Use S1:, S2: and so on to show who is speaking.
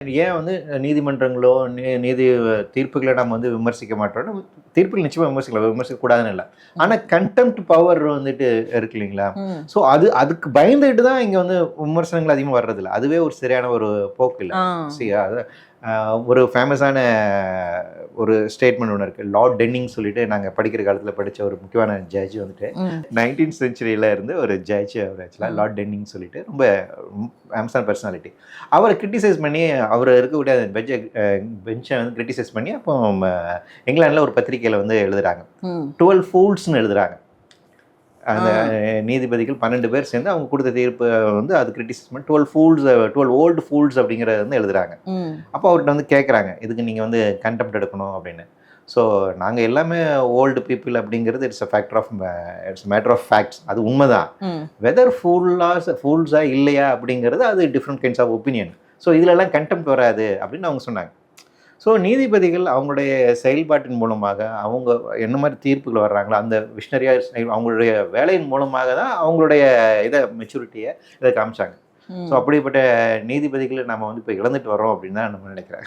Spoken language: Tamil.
S1: ஏன் வந்து நீதிமன்றங்களோ, நீதி தீர்ப்புகள நம்ம வந்து விமர்சிக்க மாட்டோம்னா, தீர்ப்புகள் நிச்சயமா விமர்சிக்கலாம். விமர்சிக்கக்கூடாதுன்னு இல்ல. ஆனா கன்டெம்ப்ட் பவர் வந்துட்டு இருக்கு இல்லைங்களா?
S2: ம்.
S1: ஸோ அதுக்கு பயந்துட்டு தான் இங்க வந்து விமர்சனங்கள் அதிகமா வர்றதில்ல. அதுவே ஒரு சரியான ஒரு போக்கு இல்ல.
S2: ஆ.
S1: அது ஒரு ஃபேமஸான ஒரு ஸ்டேட்மெண்ட் ஒண்ணு இருக்கு. லார்ட் டென்னிங் சொல்லிட்டு நாங்க படிக்கிற காலத்துல படிச்ச ஒரு முக்கியமான ஜட்ஜ் வந்துட்டு,
S2: ம்.
S1: 19th செஞ்சுரியில இருந்து ஒரு ஜட்ஜ் அவர் ஆக்சுவலா லார்ட் டென்னிங் சொல்லிட்டு ரொம்ப ஃபேமஸான பர்சனாலிட்டி. அவர கிரிட்டிசைஸ் பண்ணி அவர் இருக்கக்கூடிய பெஞ்ச வந்து கிரிட்டிசைஸ் பண்ணி அப்போ இங்கிலாந்துல ஒரு பத்திரிகையில வந்து எழுதுறாங்க. 12 ஃபூல்ஸ்ன்னு எழுதுறாங்க. அந்த நீதிபதிகள் 12 பேர் சேர்ந்து அவங்க கொடுத்த தீர்ப்பு வந்து அது கிரிட்டிசைஸ் பண்ணி 12 ஓல்டு ஃபூல்ஸ் அப்படிங்கிறத வந்து எழுதுறாங்க. அப்போ அவர்கிட்ட வந்து கேட்குறாங்க, இதுக்கு நீங்கள் வந்து கண்டெம்ப்ட் எடுக்கணும் அப்படின்னு. ஸோ நாங்கள் எல்லாமே ஓல்டு பீப்புள் அப்படிங்கிறது இட்ஸ் மேட்டர் ஆஃப் ஃபேக்ட்ஸ். அது உண்மைதான். வெதர் ஃபூல்ஸா இல்லையா அப்படிங்கிறது அது different kinds of opinion. So இதுலலாம் கண்டெம்ப்ட் வராது அப்படின்னு அவங்க சொன்னாங்க. ஸோ நீதிபதிகள் அவங்களுடைய செயல்பாட்டின் மூலமாக அவங்க என்ன மாதிரி தீர்ப்புகள் வர்றாங்களோ அந்த விஷனரியாக அவங்களுடைய வேலையின் மூலமாக தான் அவங்களுடைய மெச்சூரிட்டியை இதை காமிச்சாங்க. ஸோ அப்படிப்பட்ட நீதிபதிகளை நம்ம வந்து இப்போ இழந்துட்டு வரோம் அப்படின்னு தான் நம்ம நினைக்கிறேன்.